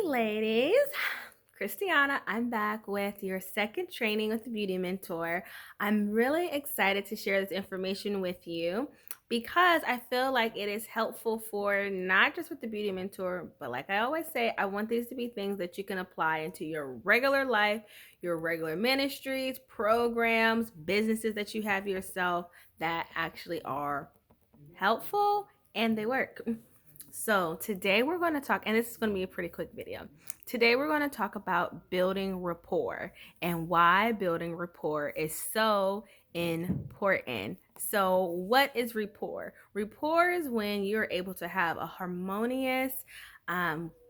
ladies. Christiana, I'm back with your second training with the Beauty Mentor. I'm really excited to share this information with you because I feel like it is helpful for not just with the Beauty Mentor, but like I always say, I want these to be things that you can apply into your regular life, your regular ministries, programs, businesses that you have yourself that actually are helpful and they work. So today we're going to talk, and this is going to be a pretty quick video. Today we're going to talk about building rapport and why building rapport is so important. So what is rapport? Rapport is when you're able to have a harmonious,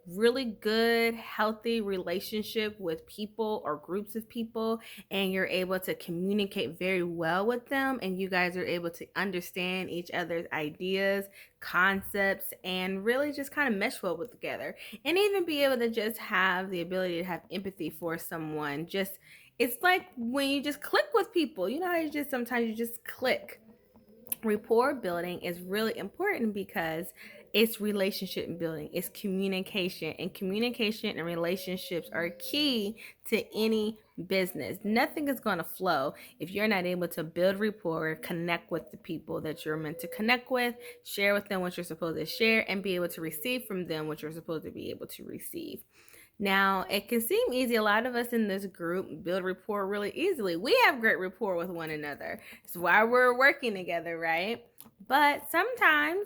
really good, healthy relationship with people or groups of people, and you're able to communicate very well with them, and you guys are able to understand each other's ideas, concepts, and really just kind of mesh well with together, and even be able to just have the ability to have empathy for someone. Just it's like when you just click with people, you know how you just sometimes you just click. Rapport building is really important because it's relationship building, it's communication, and communication and relationships are key to any business. Nothing is going to flow if you're not able to build rapport, connect with the people that you're meant to connect with, share with them what you're supposed to share, and be able to receive from them what you're supposed to be able to receive. Now, it can seem easy. A lot of us in this group build rapport really easily. We have great rapport with one another. It's why we're working together, right? But sometimes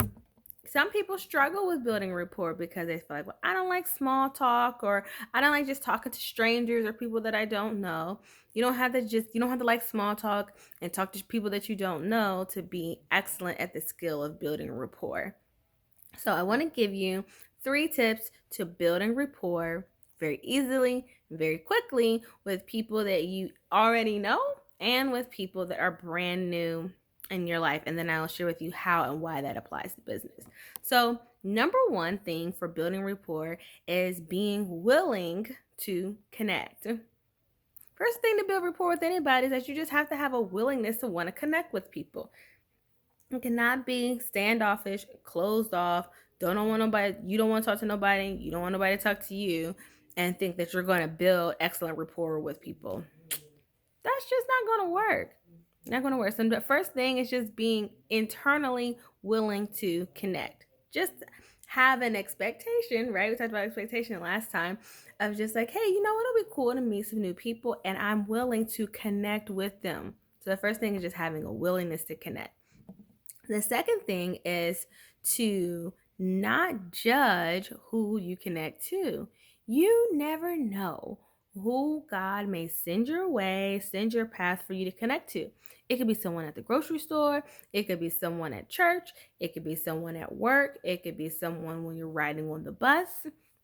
some people struggle with building rapport because they feel like, well, I don't like small talk, or I don't like just talking to strangers or people that I don't know. You don't have to like small talk and talk to people that you don't know to be excellent at the skill of building rapport. So I want to give you 3 tips to building rapport very easily, very quickly with people that you already know and with people that are brand new in your life. And then I'll share with you how and why that applies to business. So, number 1 thing for building rapport is being willing to connect. First thing to build rapport with anybody is that you just have to have a willingness to want to connect with people. You cannot be standoffish, closed off, don't want nobody, you don't want to talk to nobody, you don't want nobody to talk to you, and think that you're going to build excellent rapport with people. That's just not going to work. Not going to work. So the first thing is just being internally willing to connect. Just have an expectation, right? We talked about expectation last time of just like, hey, you know what? It'll be cool to meet some new people, and I'm willing to connect with them. So the first thing is just having a willingness to connect. The second thing is to not judge who you connect to. You never know who God may send your way, send your path for you to connect to. It could be someone at the grocery store, it could be someone at church, it could be someone at work, it could be someone when you're riding on the bus.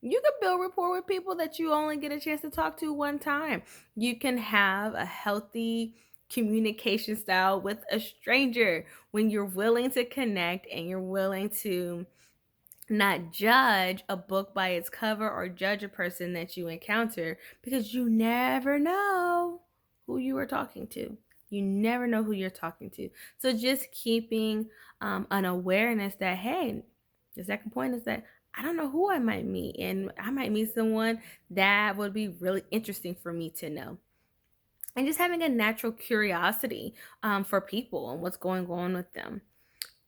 You can build rapport with people that you only get a chance to talk to one time. You can have a healthy communication style with a stranger when you're willing to connect and you're willing to not judge a book by its cover or judge a person that you encounter, because you never know who you are talking to. You never know who you're talking to. So just keeping an awareness that, hey, the second point is that I don't know who I might meet, and I might meet someone that would be really interesting for me to know, and just having a natural curiosity for people and what's going on with them.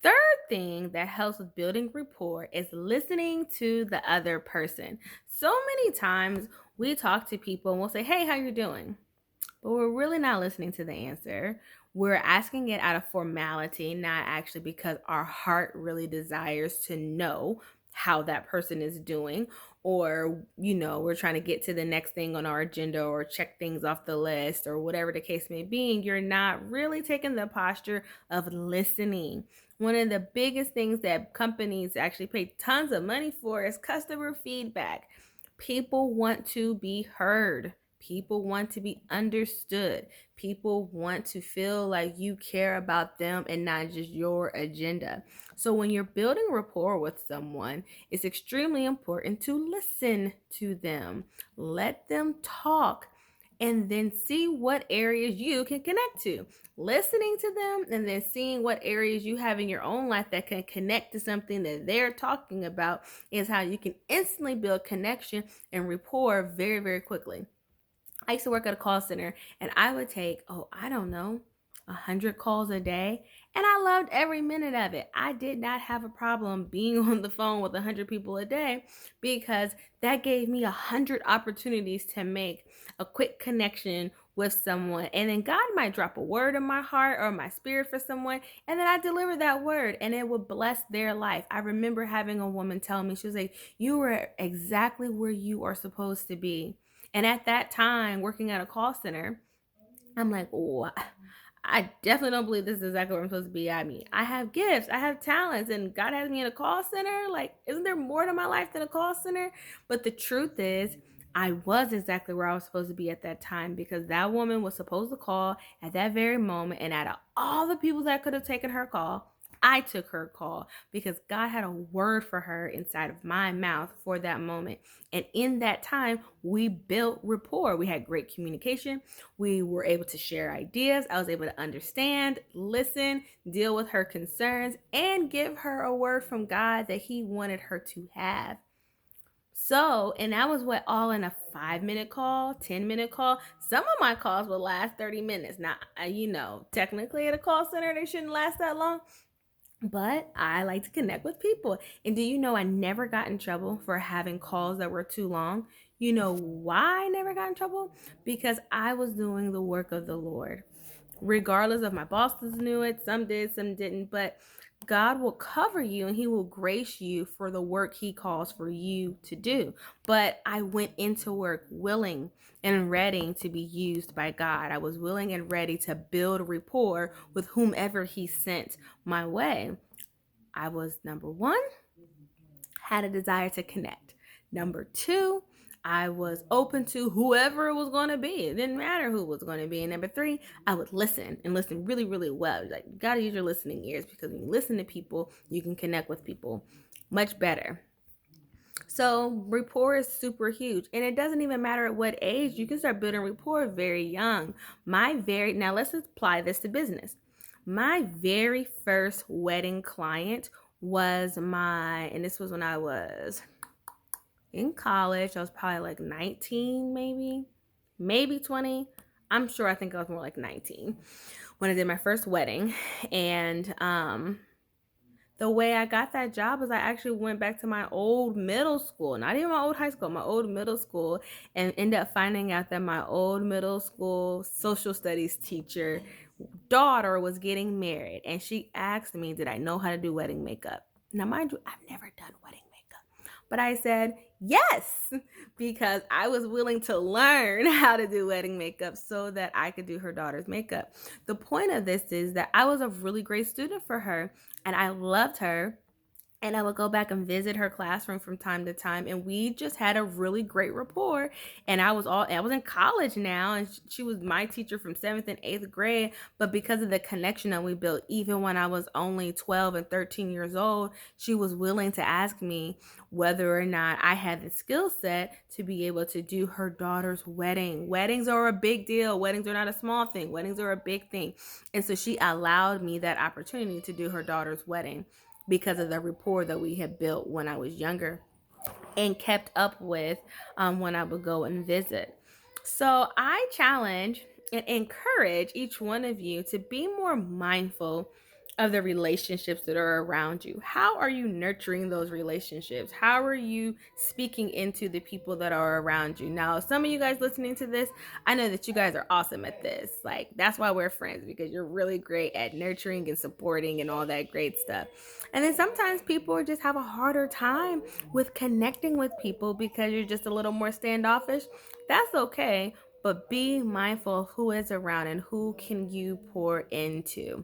Third thing that helps with building rapport is listening to the other person. So many times we talk to people and we'll say, hey, how you doing? But we're really not listening to the answer. We're asking it out of formality, not actually because our heart really desires to know how that person is doing, or we're trying to get to the next thing on our agenda or check things off the list or whatever the case may be. You're not really taking the posture of listening. One of the biggest things that companies actually pay tons of money for is customer feedback. People want to be heard. People want to be understood. People want to feel like you care about them and not just your agenda. So when you're building rapport with someone, it's extremely important to listen to them. Let them talk. and then see what areas you can connect to. Listening to them and then seeing what areas you have in your own life that can connect to something that they're talking about is how you can instantly build connection and rapport very, very quickly. I used to work at a call center and I would take, oh, I don't know, 100 calls a day. And I loved every minute of it. I did not have a problem being on the phone with 100 people a day because that gave me 100 opportunities to make a quick connection with someone. And then God might drop a word in my heart or my spirit for someone. And then I deliver that word and it would bless their life. I remember having a woman tell me, she was like, you were exactly where you are supposed to be. And at that time, working at a call center, I'm like, oh, I definitely don't believe this is exactly where I'm supposed to be. I mean, I have gifts, I have talents, and God has me in a call center. Like, isn't there more to my life than a call center? But the truth is, I was exactly where I was supposed to be at that time because that woman was supposed to call at that very moment. And out of all the people that could have taken her call, I took her call because God had a word for her inside of my mouth for that moment. And in that time, we built rapport. We had great communication. We were able to share ideas. I was able to understand, listen, deal with her concerns, and give her a word from God that He wanted her to have. So, and that was what, all in a 5 minute call, 10 minute call. Some of my calls would last 30 minutes. Now, technically at a call center, they shouldn't last that long, but I like to connect with people. And do you know I never got in trouble for having calls that were too long? You know why I never got in trouble? Because I was doing the work of the Lord. Regardless of my bosses knew it, some did, some didn't, but God will cover you and He will grace you for the work He calls for you to do. But I went into work willing and ready to be used by God. I was willing and ready to build rapport with whomever He sent my way. I was, number one, had a desire to connect. Number two, I was open to whoever it was going to be. It didn't matter who it was going to be. And number three, I would listen and listen really, really well. Like, you got to use your listening ears because when you listen to people, you can connect with people much better. So rapport is super huge, and it doesn't even matter at what age. You can start building rapport very young. Now let's apply this to business. My very first wedding client was and this was when I was in college. I was probably like 19, maybe 20. I think I was more like 19 when I did my first wedding. And the way I got that job was I actually went back to my old middle school, not even my old high school, my old middle school, and ended up finding out that my old middle school social studies teacher daughter was getting married. And she asked me, did I know how to do wedding makeup? Now, mind you, I've never done wedding makeup, but I said yes, because I was willing to learn how to do wedding makeup so that I could do her daughter's makeup. The point of this is that I was a really great student for her and I loved her. And I would go back and visit her classroom from time to time, and we just had a really great rapport. And I was in college now, and she was my teacher from 7th and 8th grade. But because of the connection that we built, even when I was only 12 and 13 years old, she was willing to ask me whether or not I had the skill set to be able to do her daughter's wedding. Weddings are a big deal. Weddings are not a small thing. Weddings are a big thing. And so she allowed me that opportunity to do her daughter's wedding because of the rapport that we had built when I was younger and kept up with when I would go and visit. So I challenge and encourage each one of you to be more mindful of the relationships that are around you. How are you nurturing those relationships? How are you speaking into the people that are around you? Now, some of you guys listening to this, I know that you guys are awesome at this. Like, that's why we're friends, because you're really great at nurturing and supporting and all that great stuff. And then sometimes people just have a harder time with connecting with people because you're just a little more standoffish. That's okay, but be mindful of who is around and who can you pour into.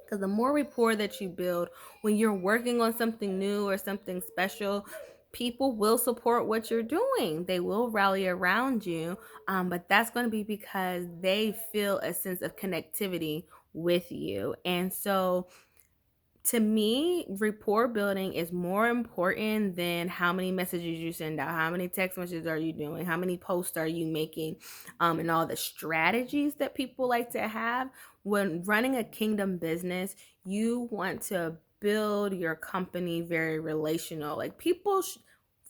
Because the more rapport that you build when you're working on something new or something special, people will support what you're doing. They will rally around you, but that's going to be because they feel a sense of connectivity with you. And so To me, rapport building is more important than how many messages you send out, how many text messages are you doing, how many posts are you making, and all the strategies that people like to have. When running a kingdom business, you want to build your company very relational. Like people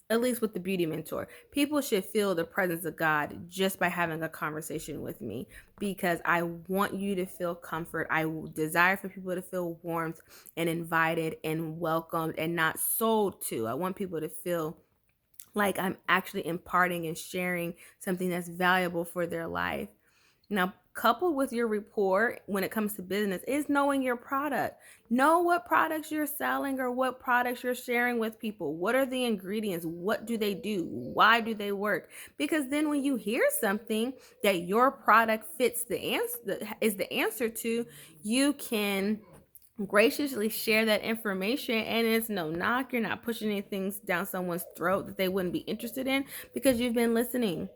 at least with the beauty mentor, people should feel the presence of God just by having a conversation with me, because I want you to feel comfort. I desire for people to feel warmth and invited and welcomed and not sold to. I want people to feel like I'm actually imparting and sharing something that's valuable for their life. Now, coupled with your rapport when it comes to business is knowing your product. Know what products you're selling or what products you're sharing with people. What are the ingredients? What do they do? Why do they work? Because then when you hear something that your product fits the answer is the answer to, you can graciously share that information, and it's no knock. You're not pushing anything down someone's throat that they wouldn't be interested in, because you've been listening.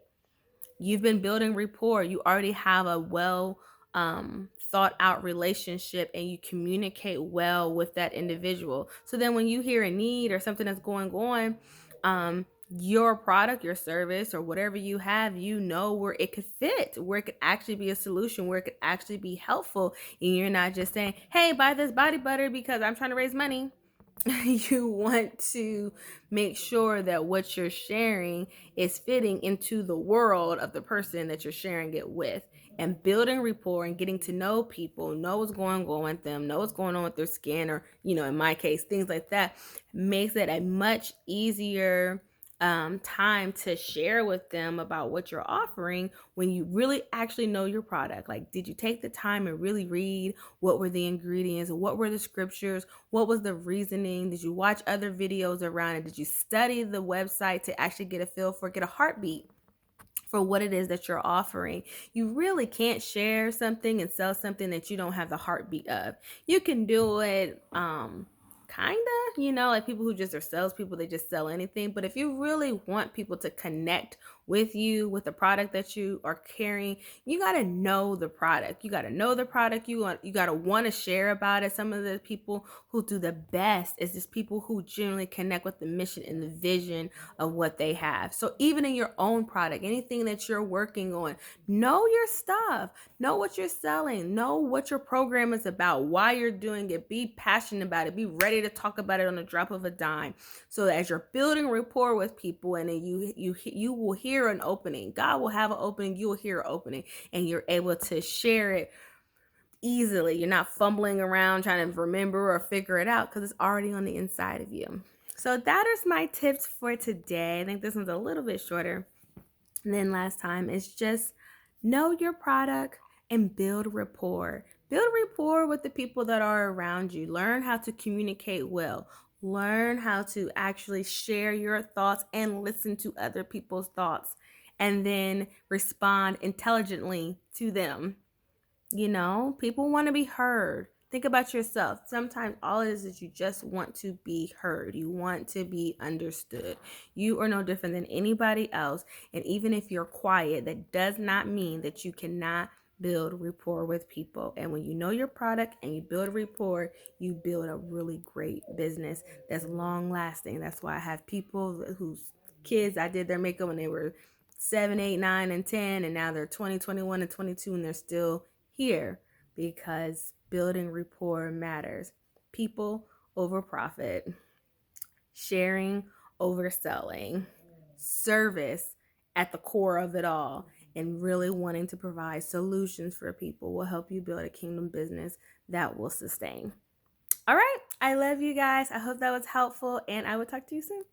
You've been building rapport. You already have a well thought out relationship, and you communicate well with that individual. So then when you hear a need or something that's going on, your product, your service, or whatever you have, you know where it could fit, where it could actually be a solution, where it could actually be helpful. And you're not just saying, hey, buy this body butter because I'm trying to raise money. You want to make sure that what you're sharing is fitting into the world of the person that you're sharing it with. And building rapport and getting to know people, know what's going on with them, know what's going on with their skin, or, in my case, things like that, makes it a much easier time to share with them about what you're offering when you really actually know your product. Like, did you take the time and really read what were the ingredients, what were the scriptures, what was the reasoning? Did you watch other videos around it? Did you study the website to actually get a feel for, get a heartbeat for what it is that you're offering? You really can't share something and sell something that you don't have the heartbeat of. You can do it kind of, like people who just are salespeople, they just sell anything. But if you really want people to connect with you, with the product that you are carrying, you got to know the product. You got to know the product. You got to want to share about it. Some of the people who do the best is just people who genuinely connect with the mission and the vision of what they have. So even in your own product, anything that you're working on, know your stuff, know what you're selling, know what your program is about, why you're doing it, be passionate about it, be ready to talk about it on the drop of a dime. So that as you're building rapport with people, and then you will hear an opening, God will have an opening, you will hear an opening, and you're able to share it easily. You're not fumbling around trying to remember or figure it out, because it's already on the inside of you. So that is my tips for today. I think this one's a little bit shorter than last time. It's just know your product and build rapport. Build rapport with the people that are around you. Learn how to communicate well. Learn how to actually share your thoughts and listen to other people's thoughts, and then respond intelligently to them. People want to be heard. Think about yourself. Sometimes all it is you just want to be heard. You want to be understood. You are no different than anybody else. And even if you're quiet, that does not mean that you cannot build rapport with people. And when you know your product and you build rapport, you build a really great business that's long lasting. That's why I have people whose kids, I did their makeup when they were 7, 8, 9, and 10, and now they're 20, 21, and 22, and they're still here, because building rapport matters. People over profit, sharing over selling, service at the core of it all, and really wanting to provide solutions for people will help you build a kingdom business that will sustain. All right, I love you guys. I hope that was helpful, and I will talk to you soon.